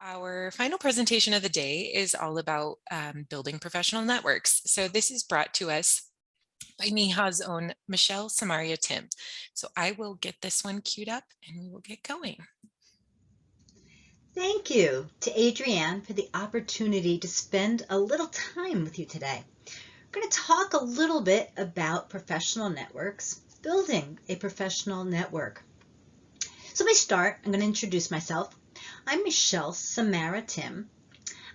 Our final presentation of the day is all about building professional networks. So this is brought to us by NEHA's own Michelle Samaria Tim. So I will get this one queued up and we will get going. Thank you to Adrienne for the opportunity to spend a little time with you today. We're going to talk a little bit about professional networks, building a professional network. So let me start. I'm going to introduce myself. I'm Michelle Samara Tim.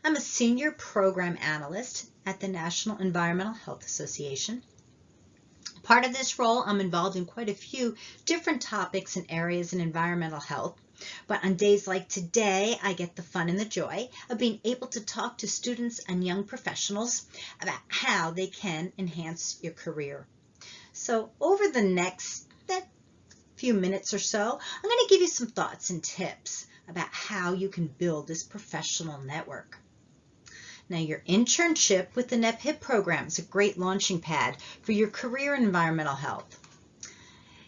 I'm a senior program analyst at the National Environmental Health Association. Part of this role, I'm involved in quite a few different topics and areas in environmental health. But on days like today, I get the fun and the joy of being able to talk to students and young professionals about how they can enhance your career. So over the next few minutes or so, I'm going to give you some thoughts and tips about how you can build this professional network. Now, your internship with the NEPHIP program is a great launching pad for your career in environmental health.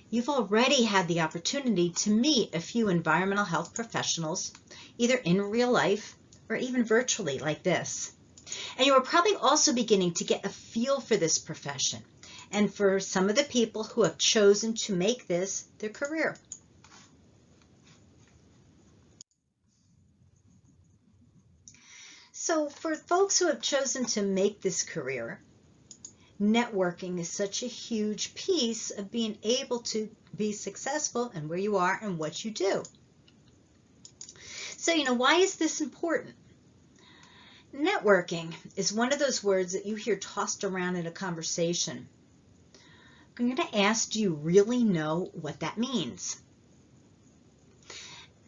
You've already had the opportunity to meet a few environmental health professionals, either in real life or even virtually like this. And you are probably also beginning to get a feel for this profession and for some of the people who have chosen to make this their career. So for folks who have chosen to make this career, networking is such a huge piece of being able to be successful in where you are and what you do. So, why is this important? Networking is one of those words that you hear tossed around in a conversation. I'm going to ask, do you really know what that means?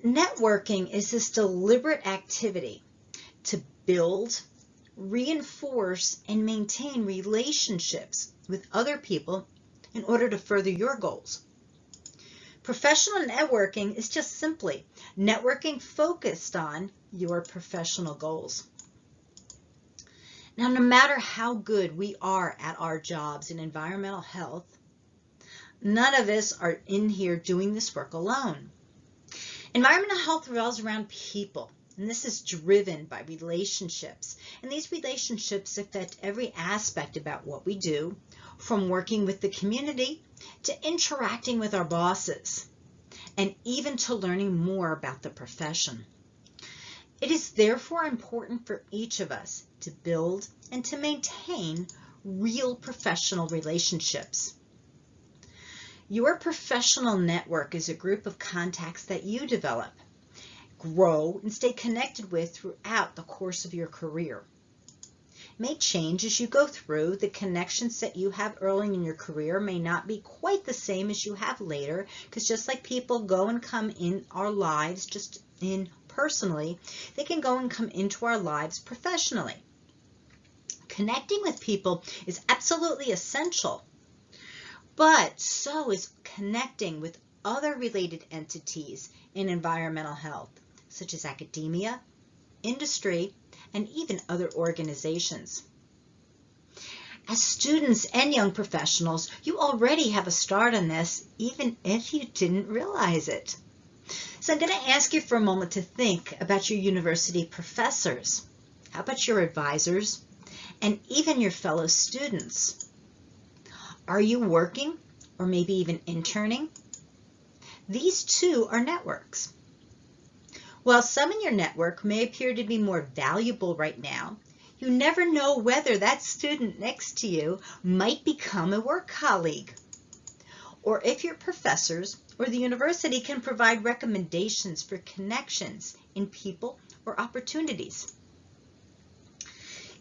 Networking is this deliberate activity to build, reinforce, and maintain relationships with other people in order to further your goals. Professional networking is just simply networking focused on your professional goals. Now, no matter how good we are at our jobs in environmental health, none of us are in here doing this work alone. Environmental health revolves around people. And this is driven by relationships. And these relationships affect every aspect about what we do, from working with the community to interacting with our bosses, and even to learning more about the profession. It is therefore important for each of us to build and to maintain real professional relationships. Your professional network is a group of contacts that you develop, grow, and stay connected with throughout the course of your career. It may change as you go through. The connections that you have early in your career may not be quite the same as you have later, because just like people go and come in our lives just in personally, they can go and come into our lives professionally. Connecting with people is absolutely essential, but so is connecting with other related entities in environmental health, such as academia, industry, and even other organizations. As students and young professionals, you already have a start on this, even if you didn't realize it. So I'm going to ask you for a moment to think about your university professors. How about your advisors and even your fellow students? Are you working or maybe even interning? These too are networks. While some in your network may appear to be more valuable right now, you never know whether that student next to you might become a work colleague, or if your professors or the university can provide recommendations for connections in people or opportunities.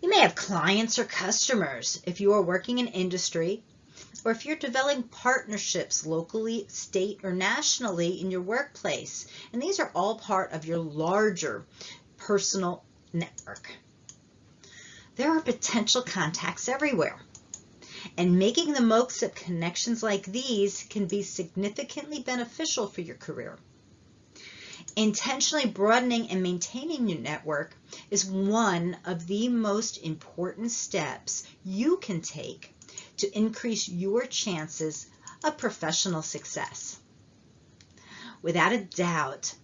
You may have clients or customers if you are working in industry, or if you're developing partnerships locally, state, or nationally in your workplace. And these are all part of your larger personal network. There are potential contacts everywhere. And making the most of connections like these can be significantly beneficial for your career. Intentionally broadening and maintaining your network is one of the most important steps you can take to increase your chances of professional success. Without a doubt,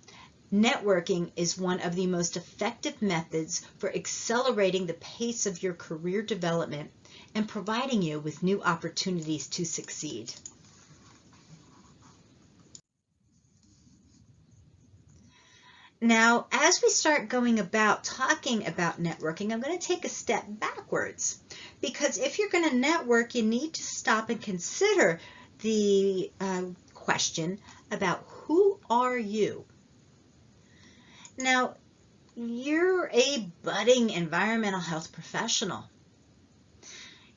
Networking is one of the most effective methods for accelerating the pace of your career development and providing you with new opportunities to succeed. Now, as we start going about talking about networking, I'm going to take a step backwards, because if you're going to network, you need to stop and consider the question about who are you? Now, you're a budding environmental health professional.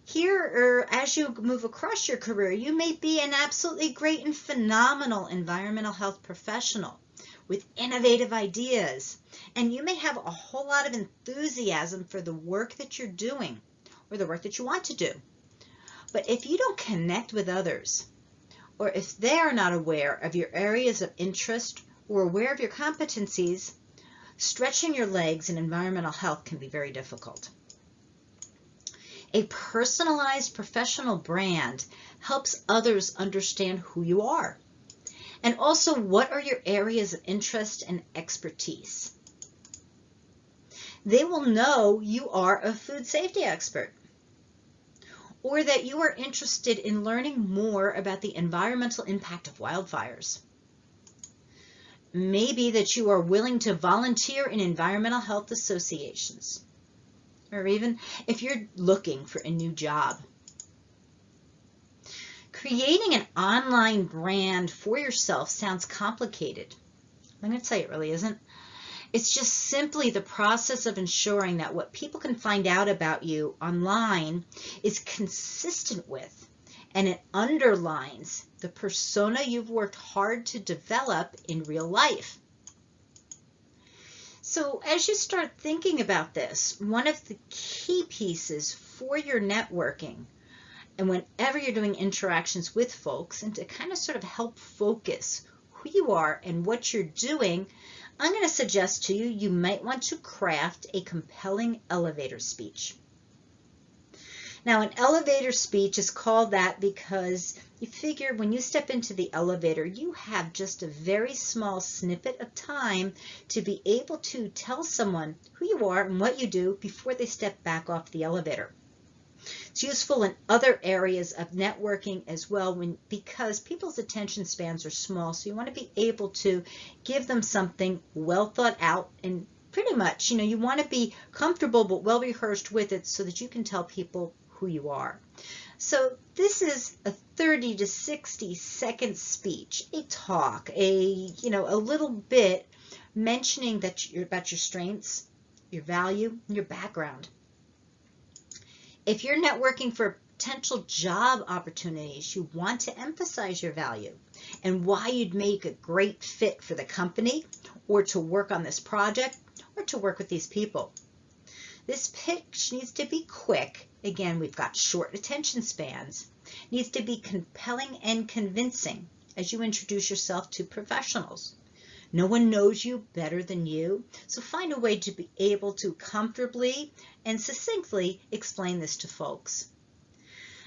Here, or as you move across your career, you may be an absolutely great and phenomenal environmental health professional with innovative ideas, and you may have a whole lot of enthusiasm for the work that you're doing or the work that you want to do. But if you don't connect with others, or if they are not aware of your areas of interest or aware of your competencies, stretching your legs in environmental health can be very difficult. A personalized professional brand helps others understand who you are, and also what are your areas of interest and expertise. They will know you are a food safety expert, or that you are interested in learning more about the environmental impact of wildfires. Maybe that you are willing to volunteer in environmental health associations, or even if you're looking for a new job. Creating an online brand for yourself sounds complicated. I'm going to tell you, it really isn't. It's just simply the process of ensuring that what people can find out about you online is consistent with, and it underlines the persona you've worked hard to develop in real life. So as you start thinking about this, one of the key pieces for your networking, and whenever you're doing interactions with folks, and to kind of sort of help focus who you are and what you're doing, I'm going to suggest to you, you might want to craft a compelling elevator speech. Now, an elevator speech is called that because you figure when you step into the elevator, you have just a very small snippet of time to be able to tell someone who you are and what you do before they step back off the elevator. It's useful in other areas of networking as well, because people's attention spans are small, so you want to be able to give them something well thought out, and pretty much, you want to be comfortable but well rehearsed with it so that you can tell people who you are. So this is a 30 to 60 second speech, a talk, a little bit mentioning that about your strengths, your value, and your background. If you're networking for potential job opportunities, you want to emphasize your value and why you'd make a great fit for the company, or to work on this project, or to work with these people. This pitch needs to be quick. Again, we've got short attention spans. It needs to be compelling and convincing as you introduce yourself to professionals. No one knows you better than you, so find a way to be able to comfortably and succinctly explain this to folks.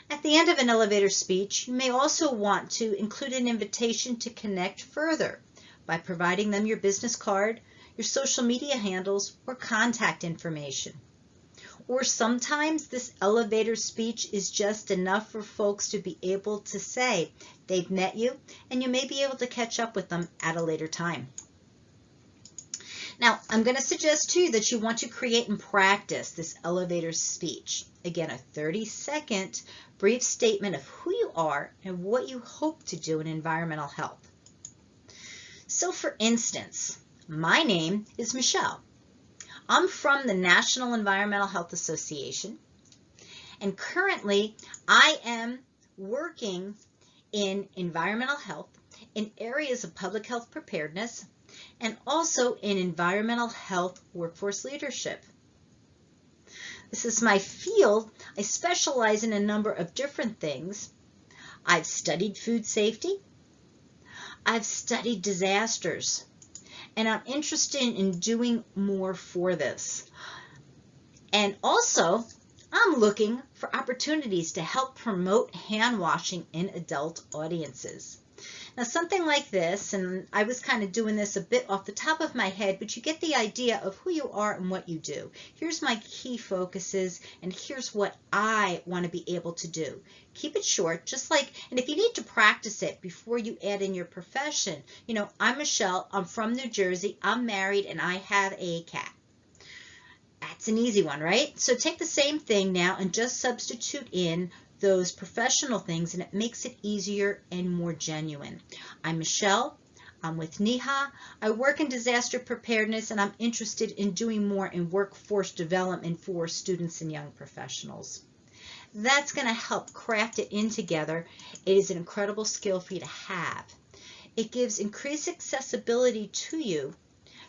At the end of an elevator speech, you may also want to include an invitation to connect further by providing them your business card, your social media handles, or contact information. Or sometimes this elevator speech is just enough for folks to be able to say they've met you, and you may be able to catch up with them at a later time. Now, I'm going to suggest to you that you want to create and practice this elevator speech. Again, a 30-second brief statement of who you are and what you hope to do in environmental health. So for instance, my name is Michelle. I'm from the National Environmental Health Association, and currently I am working in environmental health in areas of public health preparedness, and also in environmental health workforce leadership. This is my field. I specialize in a number of different things. I've studied food safety. I've studied disasters. And I'm interested in doing more for this. And also, I'm looking for opportunities to help promote hand washing in adult audiences. Now, something like this, and I was kind of doing this a bit off the top of my head, but you get the idea of who you are and what you do. Here's my key focuses, and here's what I want to be able to do. Keep it short, just like, and if you need to practice it before you add in your profession, I'm Michelle, I'm from New Jersey, I'm married, and I have a cat. That's an easy one, right? So take the same thing now and just substitute in those professional things, and it makes it easier and more genuine. I'm Michelle. I'm with NEHA. I work in disaster preparedness, and I'm interested in doing more in workforce development for students and young professionals. That's going to help craft it in together. It is an incredible skill for you to have. It gives increased accessibility to you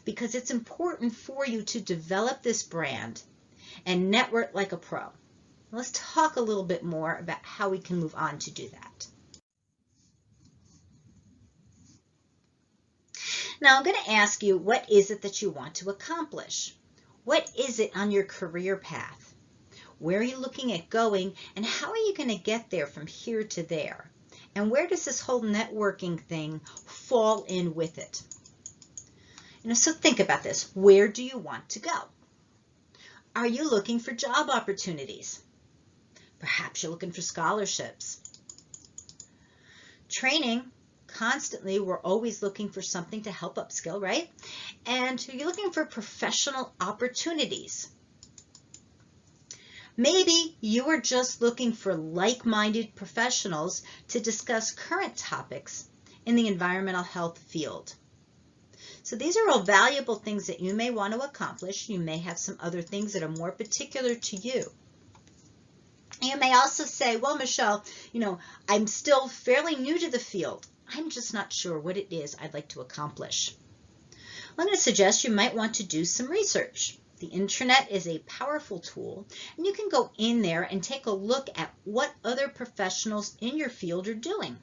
because it's important for you to develop this brand and network like a pro. Let's talk a little bit more about how we can move on to do that. Now I'm going to ask you, what is it that you want to accomplish? What is it on your career path? Where are you looking at going, and how are you going to get there from here to there? And where does this whole networking thing fall in with it? So think about this. Where do you want to go? Are you looking for job opportunities? Perhaps you're looking for scholarships. Training, constantly, we're always looking for something to help upskill, right? And you're looking for professional opportunities. Maybe you are just looking for like-minded professionals to discuss current topics in the environmental health field. So these are all valuable things that you may want to accomplish. You may have some other things that are more particular to you. You may also say, well, Michelle, I'm still fairly new to the field. I'm just not sure what it is I'd like to accomplish. Well, I'm going to suggest you might want to do some research. The internet is a powerful tool, and you can go in there and take a look at what other professionals in your field are doing.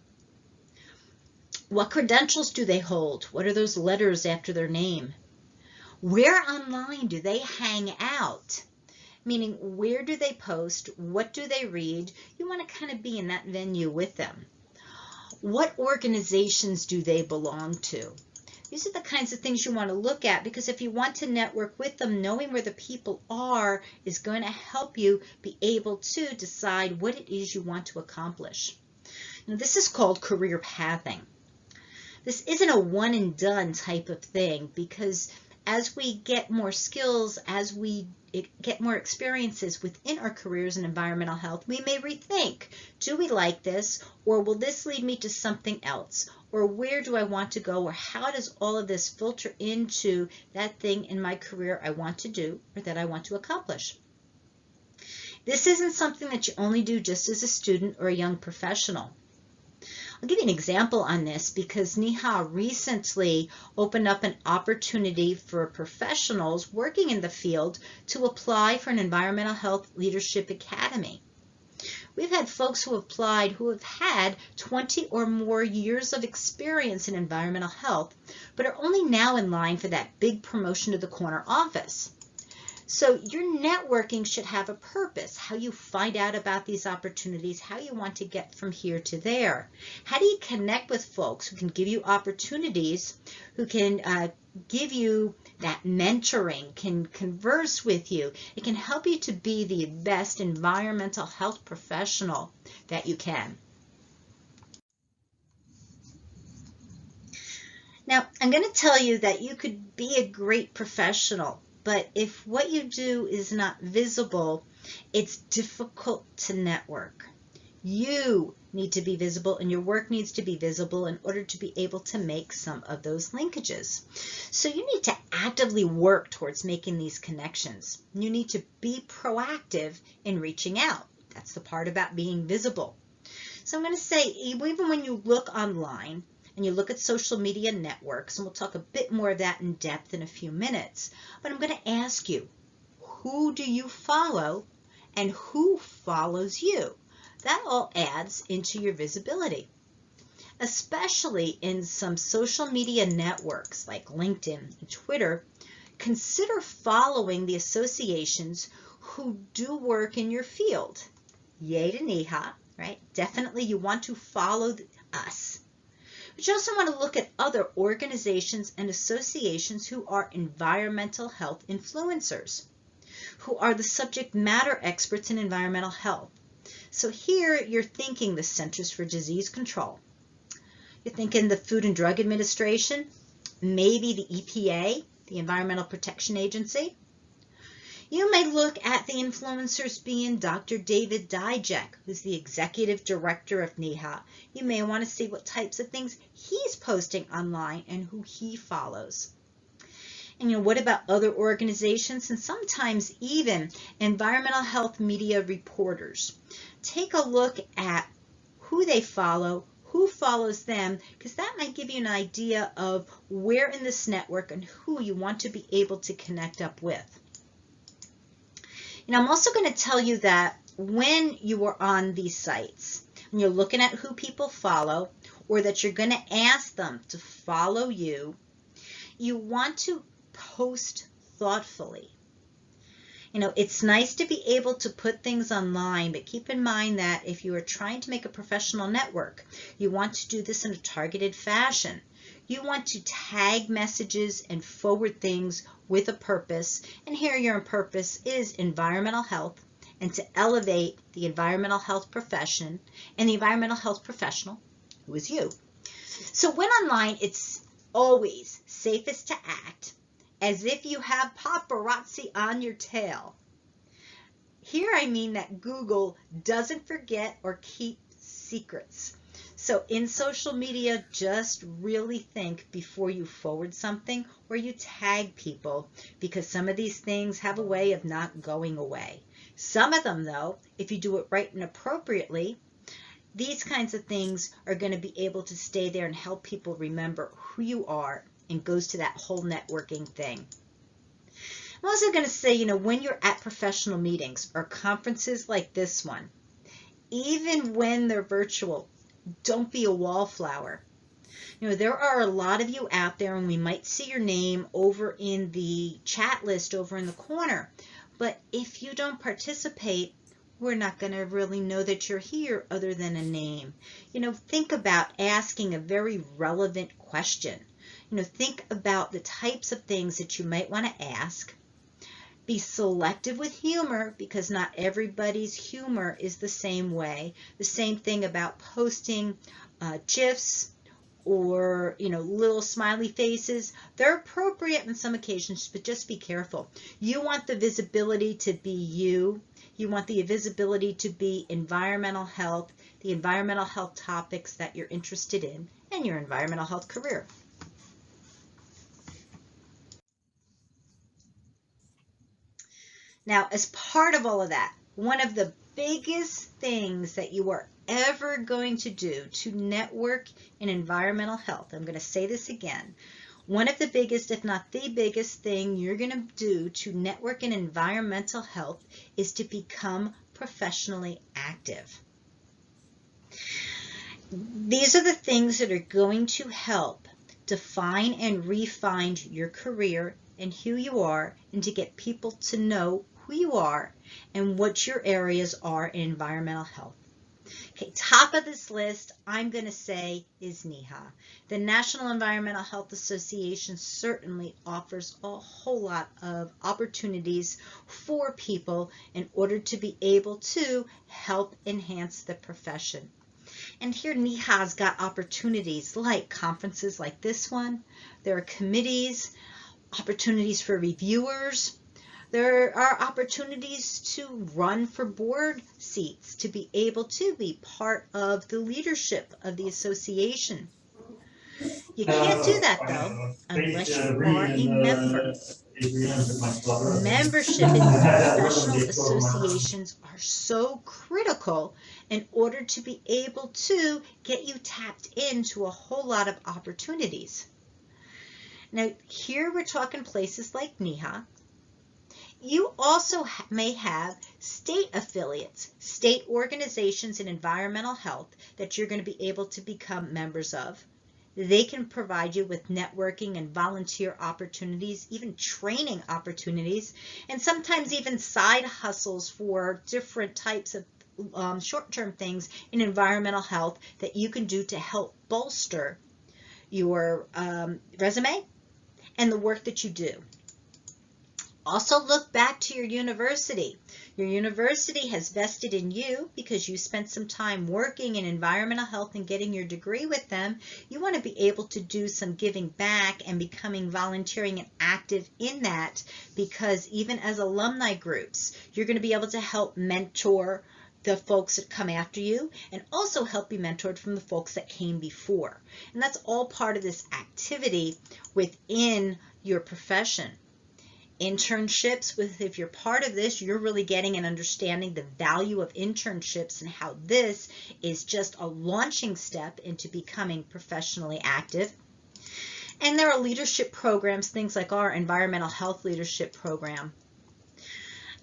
What credentials do they hold? What are those letters after their name? Where online do they hang out? Meaning, where do they post? What do they read? You want to kind of be in that venue with them. What organizations do they belong to? These are the kinds of things you want to look at, because if you want to network with them, knowing where the people are is going to help you be able to decide what it is you want to accomplish. Now, this is called career pathing. This isn't a one and done type of thing, because as we get more skills, as we get more experiences within our careers in environmental health, we may rethink, do we like this, or will this lead me to something else? Or where do I want to go, or how does all of this filter into that thing in my career I want to do or that I want to accomplish? This isn't something that you only do just as a student or a young professional. I'll give you an example on this because NEHA recently opened up an opportunity for professionals working in the field to apply for an Environmental Health Leadership Academy. We've had folks who applied who have had 20 or more years of experience in environmental health, but are only now in line for that big promotion to the corner office. So your networking should have a purpose, how you find out about these opportunities, how you want to get from here to there. How do you connect with folks who can give you opportunities, who can give you that mentoring, can converse with you. It can help you to be the best environmental health professional that you can. Now, I'm going to tell you that you could be a great professional, but if what you do is not visible, it's difficult to network. You need to be visible and your work needs to be visible in order to be able to make some of those linkages. So you need to actively work towards making these connections. You need to be proactive in reaching out. That's the part about being visible. So I'm going to say, even when you look online and you look at social media networks, and we'll talk a bit more of that in depth in a few minutes, but I'm going to ask you, who do you follow and who follows you? That all adds into your visibility, especially in some social media networks like LinkedIn and Twitter. Consider following the associations who do work in your field. Yay to NEHA, right? Definitely you want to follow us. But you also want to look at other organizations and associations who are environmental health influencers, who are the subject matter experts in environmental health. So here you're thinking the Centers for Disease Control. You're thinking the Food and Drug Administration, maybe the EPA, the Environmental Protection Agency. You may look at the influencers being Dr. David Dijek, who's the Executive Director of NEHA. You may want to see what types of things he's posting online and who he follows. And what about other organizations and sometimes even environmental health media reporters? Take a look at who they follow, who follows them, because that might give you an idea of where in this network and who you want to be able to connect up with. I'm also going to tell you that when you are on these sites, when you're looking at who people follow, or that you're going to ask them to follow you, you want to post thoughtfully. It's nice to be able to put things online, but keep in mind that if you are trying to make a professional network, you want to do this in a targeted fashion. You want to tag messages and forward things with a purpose, and here your purpose is environmental health, and to elevate the environmental health profession and the environmental health professional, who is you. So when online, it's always safest to act as if you have paparazzi on your tail. Here I mean that Google doesn't forget or keep secrets. So in social media, just really think before you forward something or you tag people, because some of these things have a way of not going away. Some of them, though, if you do it right and appropriately, these kinds of things are going to be able to stay there and help people remember who you are, and goes to that whole networking thing. I'm also going to say, when you're at professional meetings or conferences like this one, even when they're virtual, don't be a wallflower. There are a lot of you out there, and we might see your name over in the chat list over in the corner. But if you don't participate, we're not going to really know that you're here other than a name. Think about asking a very relevant question. Think about the types of things that you might want to ask. Be selective with humor, because not everybody's humor is the same way. The same thing about posting GIFs or little smiley faces. They're appropriate on some occasions, but just be careful. You want the visibility to be you. You want the visibility to be environmental health, the environmental health topics that you're interested in, and your environmental health career. Now, as part of all of that, one of the biggest things that you are ever going to do to network in environmental health, I'm going to say this again, one of the biggest, if not the biggest thing you're going to do to network in environmental health is to become professionally active. These are the things that are going to help define and refine your career and who you are, and to get people to know who you are and what your areas are in environmental health. Okay, top of this list, I'm going to say, is NEHA. The National Environmental Health Association certainly offers a whole lot of opportunities for people in order to be able to help enhance the profession. And here NEHA's got opportunities like conferences like this one. There are committees, opportunities for reviewers. There are opportunities to run for board seats, to be able to be part of the leadership of the association. You can't do that, though, unless you are a member. Membership in these professional associations are so critical in order to be able to get you tapped into a whole lot of opportunities. Now, here we're talking places like NEHA. You also may have state affiliates, state organizations in environmental health that you're going to be able to become members of. They can provide you with networking and volunteer opportunities, even training opportunities, and sometimes even side hustles for different types of short-term things in environmental health that you can do to help bolster your resume and the work that you do. Also look back to your university. Your university has vested in you because you spent some time working in environmental health and getting your degree with them. You want to be able to do some giving back and becoming volunteering and active in that, because even as alumni groups, you're going to be able to help mentor the folks that come after you and also help be mentored from the folks that came before. And that's all part of this activity within your profession. Internships, if you're part of this, you're really getting and understanding the value of internships and how this is just a launching step into becoming professionally active. And there are leadership programs, things like our environmental health leadership program.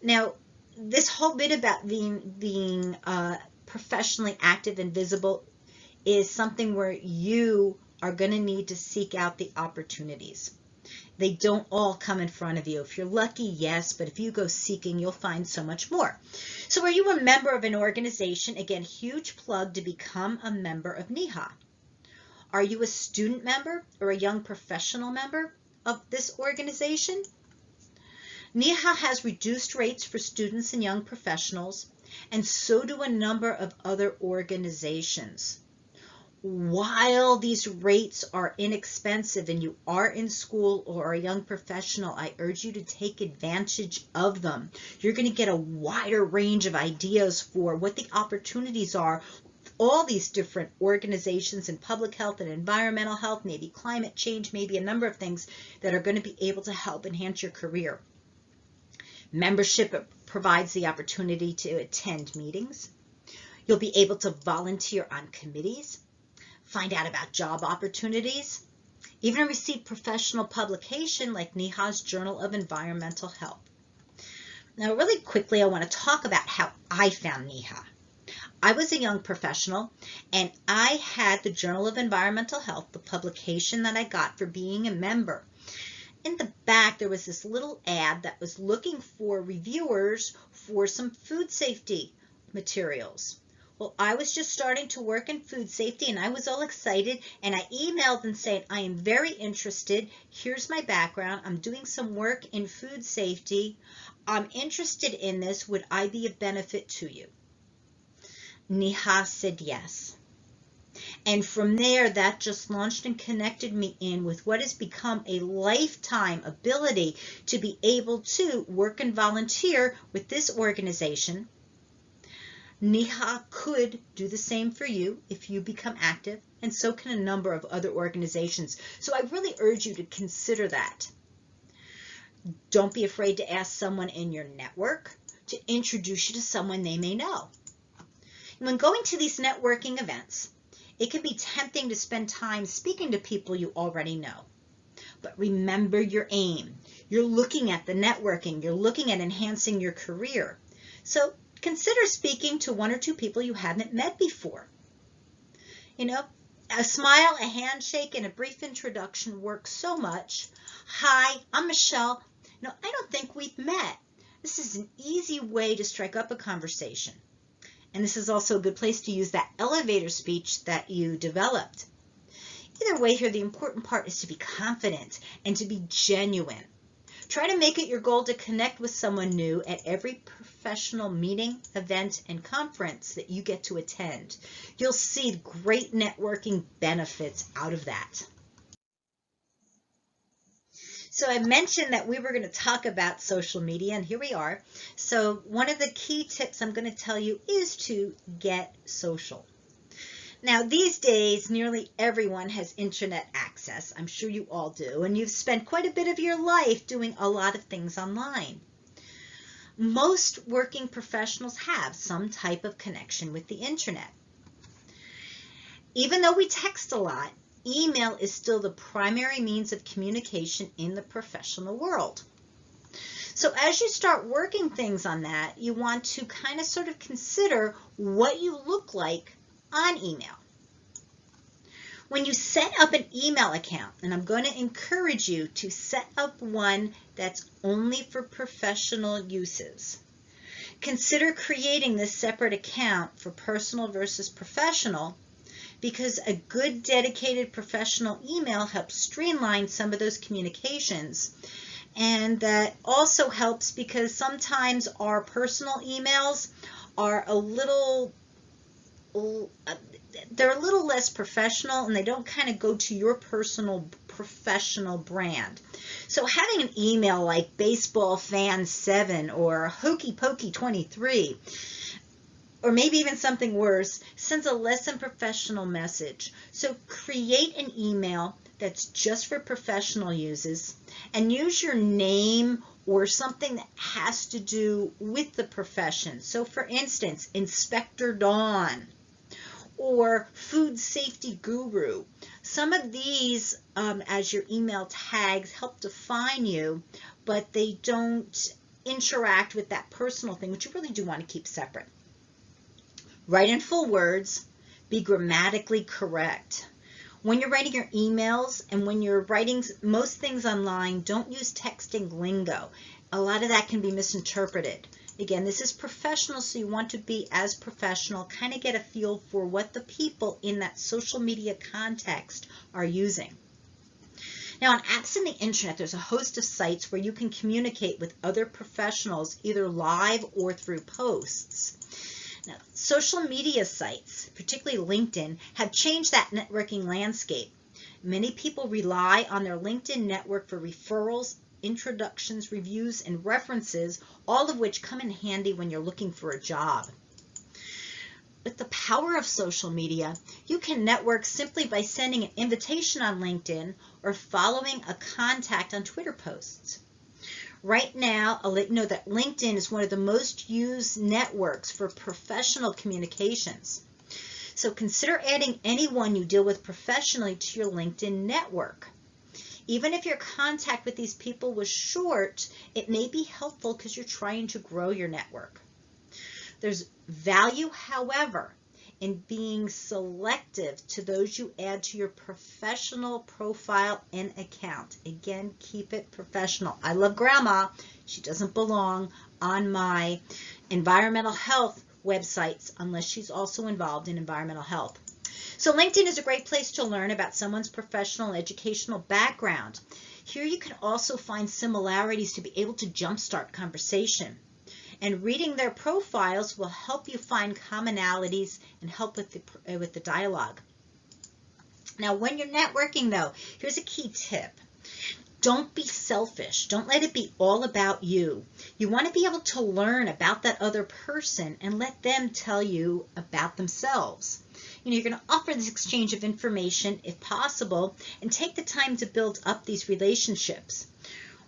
Now, this whole bit about being professionally active and visible is something where you are going to need to seek out the opportunities. They don't all come in front of you. If you're lucky, yes, but if you go seeking, you'll find so much more. So are you a member of an organization? Again, huge plug to become a member of NEHA. Are you a student member or a young professional member of this organization? NEHA has reduced rates for students and young professionals, and so do a number of other organizations. While these rates are inexpensive and you are in school or a young professional, I urge you to take advantage of them. You're going to get a wider range of ideas for what the opportunities are. All these different organizations in public health and environmental health, maybe climate change, maybe a number of things that are going to be able to help enhance your career. Membership provides the opportunity to attend meetings. You'll be able to volunteer on committees, find out about job opportunities, even receive professional publication like NEHA's Journal of Environmental Health. Now, really quickly, I want to talk about how I found NEHA. I was a young professional, and I had the Journal of Environmental Health, the publication that I got for being a member. In the back, there was this little ad that was looking for reviewers for some food safety materials. Well, I was just starting to work in food safety and I was all excited, and I emailed and said, I am very interested. Here's my background. I'm doing some work in food safety. I'm interested in this. Would I be of benefit to you? NEHA said yes. And from there, that just launched and connected me in with what has become a lifetime ability to be able to work and volunteer with this organization. NEHA could do the same for you if you become active, and so can a number of other organizations. So I really urge you to consider that. Don't be afraid to ask someone in your network to introduce you to someone they may know. When going to these networking events, it can be tempting to spend time speaking to people you already know. But remember your aim. You're looking at the networking. You're looking at enhancing your career. So consider speaking to one or two people you haven't met before. You know, a smile, a handshake, and a brief introduction works so much. Hi, I'm Michelle. No, I don't think we've met. This is an easy way to strike up a conversation. And this is also a good place to use that elevator speech that you developed. Either way here, the important part is to be confident and to be genuine. Try to make it your goal to connect with someone new at every professional meeting, event, and conference that you get to attend. You'll see great networking benefits out of that. So I mentioned that we were going to talk about social media, and here we are. So one of the key tips I'm going to tell you is to get social. Now, these days, nearly everyone has internet access. I'm sure you all do, and you've spent quite a bit of your life doing a lot of things online. Most working professionals have some type of connection with the internet. Even though we text a lot, email is still the primary means of communication in the professional world. So as you start working things on that, you want to kind of sort of consider what you look like on email. When you set up an email account, and I'm going to encourage you to set up one that's only for professional uses. Consider creating this separate account for personal versus professional, because a good dedicated professional email helps streamline some of those communications. And that also helps because sometimes our personal emails are they're a little less professional, and they don't kind of go to your personal professional brand. So having an email like baseball fan 7 or hokey pokey 23, or maybe even something worse, sends a less than professional message. So create an email that's just for professional uses, and use your name or something that has to do with the profession. So for instance, Inspector Dawn or Food Safety Guru. Some of these as your email tags help define you, but they don't interact with that personal thing, which you really do want to keep separate. Write in full words, be grammatically correct. When you're writing your emails and when you're writing most things online, don't use texting lingo. A lot of that can be misinterpreted. Again, this is professional, so you want to be as professional, kind of get a feel for what the people in that social media context are using. Now, on apps and the internet, there's a host of sites where you can communicate with other professionals, either live or through posts. Now, social media sites, particularly LinkedIn, have changed that networking landscape. Many people rely on their LinkedIn network for referrals, introductions, reviews, and references, all of which come in handy when you're looking for a job. With the power of social media, you can network simply by sending an invitation on LinkedIn or following a contact on Twitter posts. Right now, I'll let you know that LinkedIn is one of the most used networks for professional communications. So consider adding anyone you deal with professionally to your LinkedIn network. Even if your contact with these people was short, it may be helpful because you're trying to grow your network. There's value, however, in being selective to those you add to your professional profile and account. Again, keep it professional. I love grandma. She doesn't belong on my environmental health websites unless she's also involved in environmental health. So LinkedIn is a great place to learn about someone's professional educational background. Here you can also find similarities to be able to jumpstart conversation. And reading their profiles will help you find commonalities and help with the dialogue. Now, when you're networking, though, here's a key tip. Don't be selfish. Don't let it be all about you. You want to be able to learn about that other person and let them tell you about themselves. You're going to offer this exchange of information if possible and take the time to build up these relationships.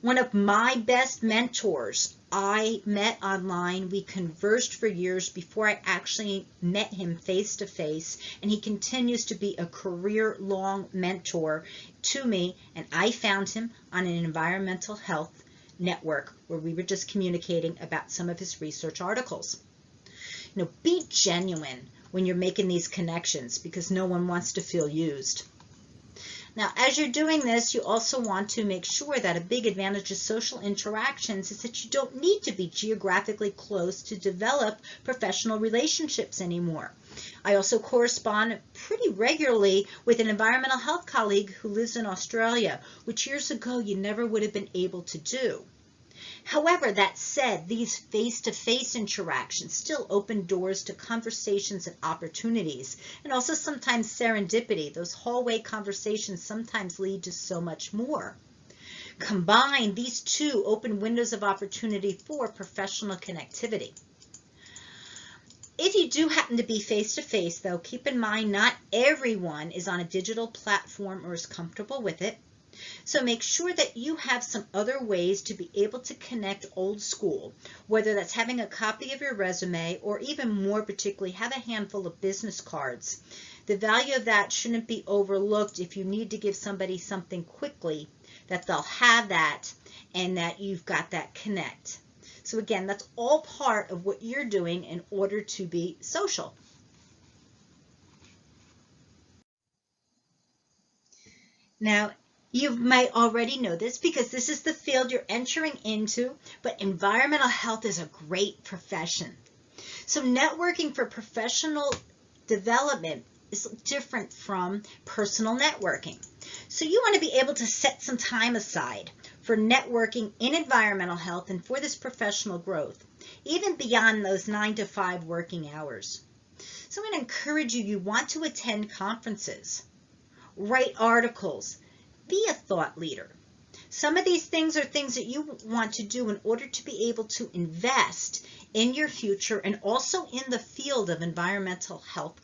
One of my best mentors I met online. We conversed for years before I actually met him face to face, and he continues to be a career-long mentor to me, and I found him on an environmental health network where we were just communicating about some of his research articles. Be genuine when you're making these connections because no one wants to feel used. Now, as you're doing this, you also want to make sure that a big advantage of social interactions is that you don't need to be geographically close to develop professional relationships anymore. I also correspond pretty regularly with an environmental health colleague who lives in Australia, which years ago you never would have been able to do. However, that said, these face-to-face interactions still open doors to conversations and opportunities, and also sometimes serendipity. Those hallway conversations sometimes lead to so much more. Combined, these two open windows of opportunity for professional connectivity. If you do happen to be face-to-face, though, keep in mind not everyone is on a digital platform or is comfortable with it. So make sure that you have some other ways to be able to connect old school, whether that's having a copy of your resume or even more particularly have a handful of business cards. The value of that shouldn't be overlooked if you need to give somebody something quickly, that they'll have that and that you've got that connect. So again, that's all part of what you're doing in order to be social. Now, you might already know this because this is the field you're entering into, but environmental health is a great profession. So networking for professional development is different from personal networking. So you want to be able to set some time aside for networking in environmental health and for this professional growth, even beyond those 9 to 5 working hours. So I'm going to encourage you, you want to attend conferences, write articles, be a thought leader. Some of these things are things that you want to do in order to be able to invest in your future and also in the field of environmental health.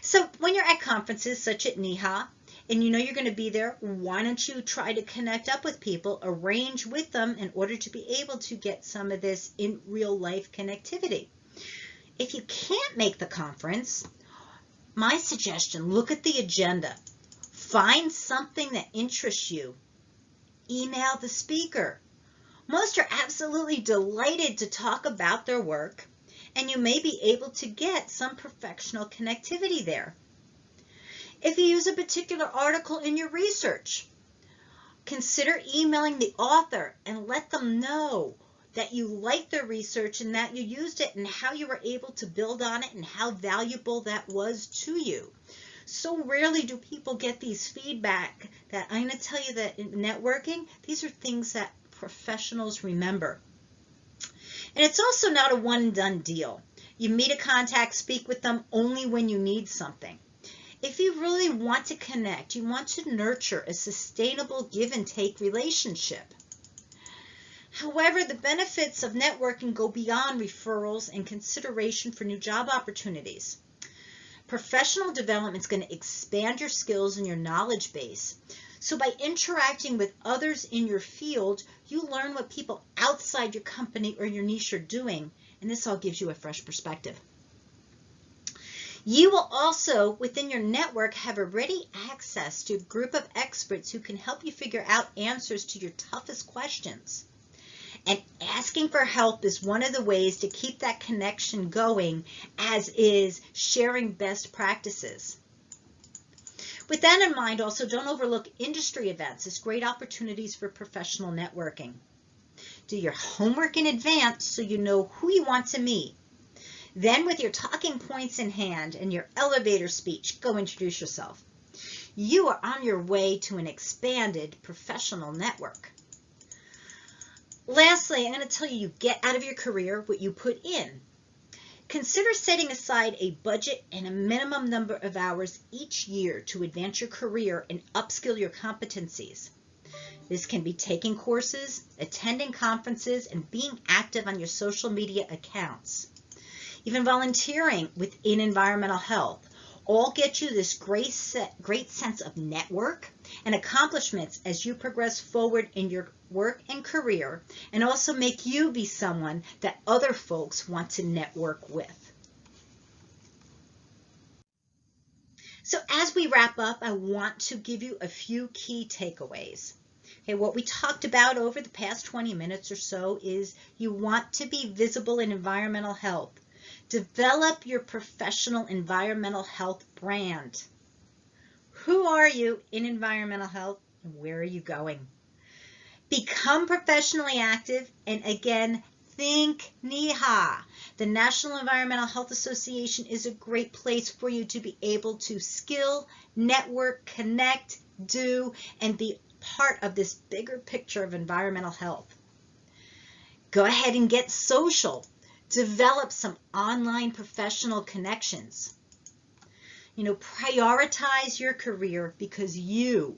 So when you're at conferences such as NEHA, and you know you're going to be there, why don't you try to connect up with people, arrange with them in order to be able to get some of this in real life connectivity. If you can't make the conference, my suggestion, look at the agenda. Find something that interests you. Email the speaker. Most are absolutely delighted to talk about their work, and you may be able to get some professional connectivity there. If you use a particular article in your research, consider emailing the author and let them know that you liked their research and that you used it and how you were able to build on it and how valuable that was to you. So rarely do people get these feedback that I'm going to tell you that in networking, these are things that professionals remember. And it's also not a one and done deal. You meet a contact, speak with them only when you need something. If you really want to connect, you want to nurture a sustainable give and take relationship. However, the benefits of networking go beyond referrals and consideration for new job opportunities. Professional development is going to expand your skills and your knowledge base. So by interacting with others in your field, you learn what people outside your company or your niche are doing, and this all gives you a fresh perspective. You will also, within your network, have a ready access to a group of experts who can help you figure out answers to your toughest questions. And asking for help is one of the ways to keep that connection going, as is sharing best practices. With that in mind, also don't overlook industry events as great opportunities for professional networking. Do your homework in advance so you know who you want to meet. Then with your talking points in hand and your elevator speech, go introduce yourself. You are on your way to an expanded professional network. Lastly, I'm going to tell you, you get out of your career what you put in. Consider setting aside a budget and a minimum number of hours each year to advance your career and upskill your competencies. This can be taking courses, attending conferences, and being active on your social media accounts. Even volunteering within environmental health all get you this great sense of network and accomplishments as you progress forward in your work and career, and also make you be someone that other folks want to network with. So as we wrap up, I want to give you a few key takeaways. Okay, what we talked about over the past 20 minutes or so is you want to be visible in environmental health. Develop your professional environmental health brand. Who are you in environmental health and where are you going? Become professionally active, and again, think NEHA. The National Environmental Health Association is a great place for you to be able to skill, network, connect, do, and be part of this bigger picture of environmental health. Go ahead and get social. Develop some online professional connections. Prioritize your career because you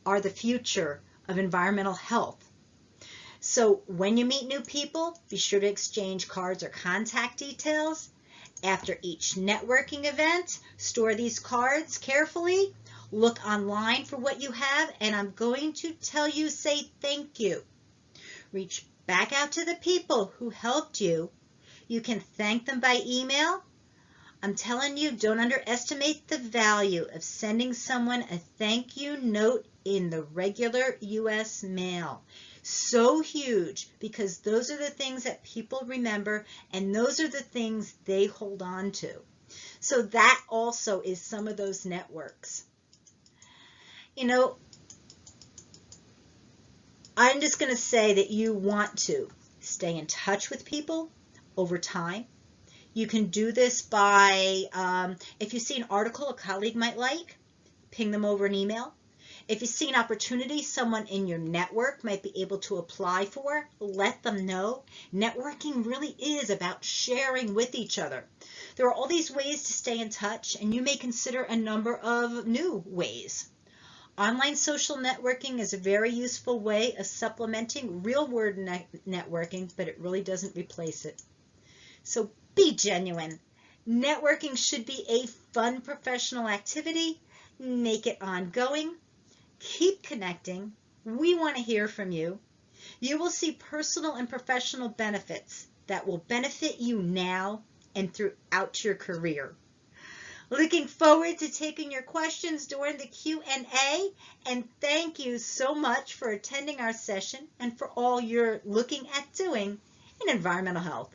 are the future of environmental health. So when you meet new people, be sure to exchange cards or contact details. After each networking event, store these cards carefully. Look online for what you have, and I'm going to tell you, say thank you. Reach back out to the people who helped you. You can thank them by email. I'm telling you, don't underestimate the value of sending someone a thank you note in the regular U.S. mail. So huge, because those are the things that people remember, and those are the things they hold on to. So that also is some of those networks. I'm just going to say that you want to stay in touch with people over time. You can do this by, if you see an article a colleague might like, ping them over an email. If you see an opportunity someone in your network might be able to apply for, let them know. Networking really is about sharing with each other. There are all these ways to stay in touch, and you may consider a number of new ways. Online social networking is a very useful way of supplementing real-world networking, but it really doesn't replace it. So be genuine. Networking should be a fun professional activity. Make it ongoing. Keep connecting. We want to hear from you. You will see personal and professional benefits that will benefit you now and throughout your career. Looking forward to taking your questions during the Q&A, and thank you so much for attending our session and for all you're looking at doing in environmental health.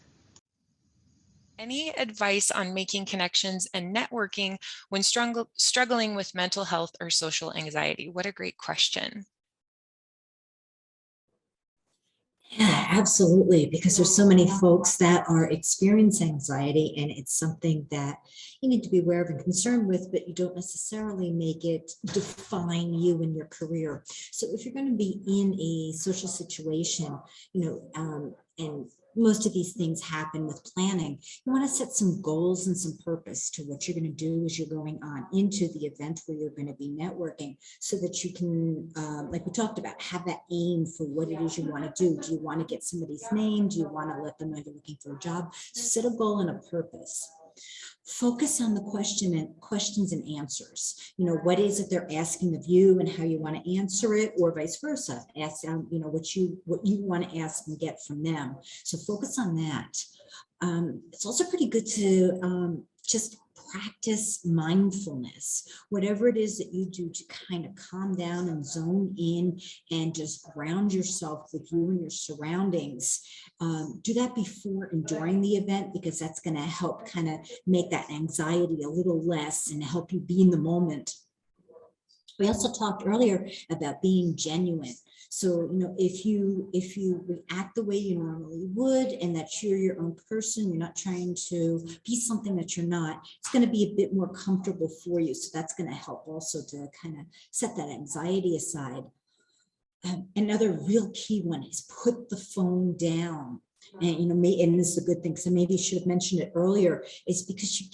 Any advice on making connections and networking when struggling with mental health or social anxiety? What a great question. Yeah, absolutely, because there's so many folks that are experiencing anxiety, and it's something that you need to be aware of and concerned with, but you don't necessarily make it define you in your career. So if you're going to be in a social situation, and most of these things happen with planning, you want to set some goals and some purpose to what you're going to do as you're going on into the event where you're going to be networking, so that you can, like we talked about, have that aim for what it is you want to do. Do you want to get somebody's name? Do you want to let them know you're looking for a job? So set a goal and a purpose. Focus on the questions and answers. What is it they're asking of you and how you want to answer it, or vice versa. Ask them, what you want to ask and get from them. So focus on that. It's also pretty good to just practice mindfulness, whatever it is that you do to kind of calm down and zone in and just ground yourself with you and your surroundings. Do that before and during the event, because that's going to help kind of make that anxiety a little less and help you be in the moment. We also talked earlier about being genuine. So, if you react the way you normally would, and that you're your own person, you're not trying to be something that you're not, it's going to be a bit more comfortable for you. So that's going to help also to kind of set that anxiety aside. Another real key one is put the phone down. And and this is a good thing, so maybe you should have mentioned it earlier, is because you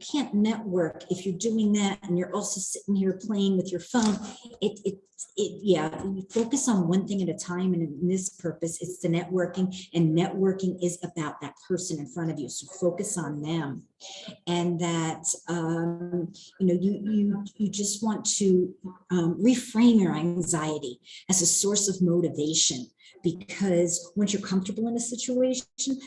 can't network if you're doing that and you're also sitting here playing with your phone. Yeah, you focus on one thing at a time, and in this purpose, it's the networking, and networking is about that person in front of you. So focus on them, and that you just want to reframe your anxiety as a source of motivation. Because once you're comfortable in a situation,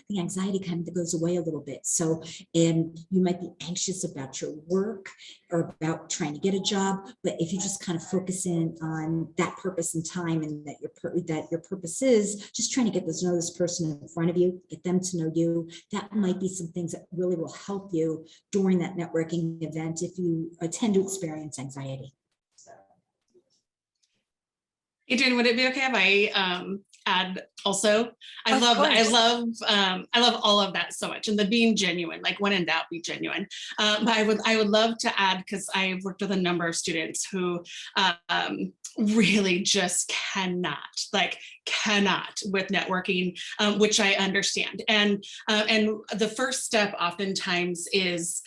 the anxiety kind of goes away a little bit. So, and you might be anxious about your work or about trying to get a job, but if you just kind of focus in on that purpose and time, and that your purpose is just trying to get to know this person in front of you, get them to know you, that might be some things that really will help you during that networking event if you tend to experience anxiety. Adrienne, would it be okay if I add also? I Of love all of that so much, and the being genuine, like when in doubt, be genuine. But I would love to add, because I've worked with a number of students who really just cannot with networking, which I understand. And the first step oftentimes is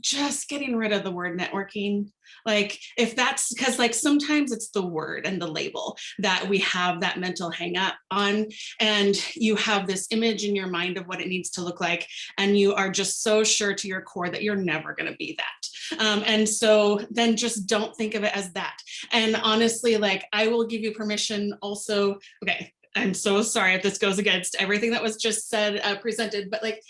just getting rid of the word networking. Like, if that's because, like, sometimes it's the word and the label that we have that mental hang up on, and you have this image in your mind of what it needs to look like, and you are just so sure to your core that you're never going to be that. And so then just don't think of it as that. And honestly, like, I will give you permission also. Okay, I'm so sorry if this goes against everything that was just said, presented, but like,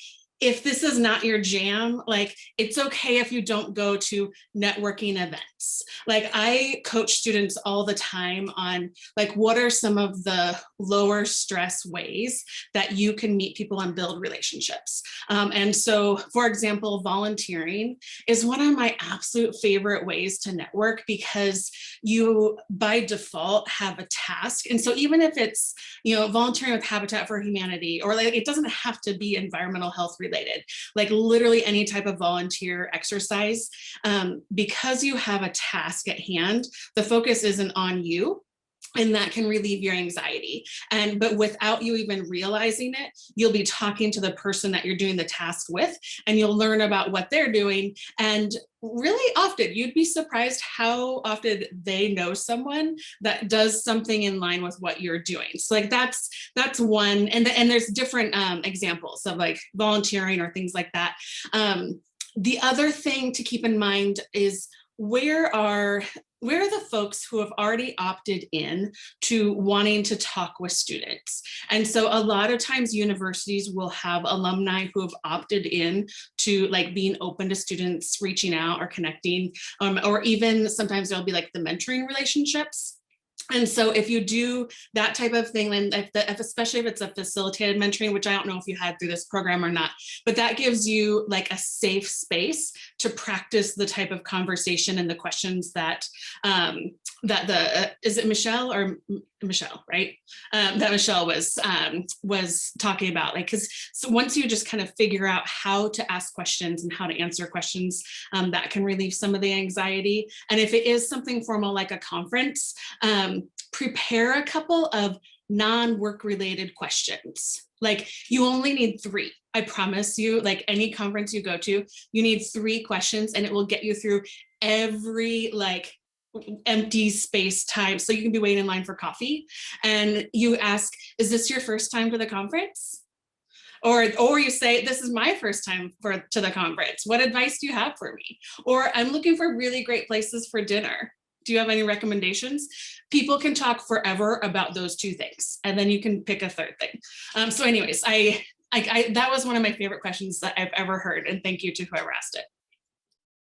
if this is not your jam, like, it's okay if you don't go to networking events. Like, I coach students all the time on, like, what are some of the lower stress ways that you can meet people and build relationships. And so, for example, volunteering is one of my absolute favorite ways to network, because you by default have a task. And so even if it's, volunteering with Habitat for Humanity, or like, it doesn't have to be environmental health related, related, like literally any type of volunteer exercise. Because you have a task at hand, the focus isn't on you, and that can relieve your anxiety. But without you even realizing it, you'll be talking to the person that you're doing the task with, and you'll learn about what they're doing. And really often, you'd be surprised how often they know someone that does something in line with what you're doing. So like that's one, and there's different examples of like volunteering or things like that. The other thing to keep in mind is where are the folks who have already opted in to wanting to talk with students? And so a lot of times universities will have alumni who have opted in to like being open to students reaching out or connecting, or even sometimes there'll be like the mentoring relationships. And so if you do that type of thing, and especially if it's a facilitated mentoring, which I don't know if you had through this program or not, but that gives you like a safe space to practice the type of conversation and the questions that is it Michelle or Michelle, right? That Michelle was talking about, like, because so once you just kind of figure out how to ask questions and how to answer questions, that can relieve some of the anxiety. And if it is something formal like a conference, prepare a couple of non-work related questions. Like you only need 3. I promise you, like any conference you go to, you need 3 questions and it will get you through every like empty space time. So you can be waiting in line for coffee and you ask, is this your first time to the conference? Or you say, this is my first time to the conference. What advice do you have for me? Or I'm looking for really great places for dinner. Do you have any recommendations? People can talk forever about those 2 things, and then you can pick a 3rd thing. So anyways, I that was one of my favorite questions that I've ever heard, and thank you to whoever asked it.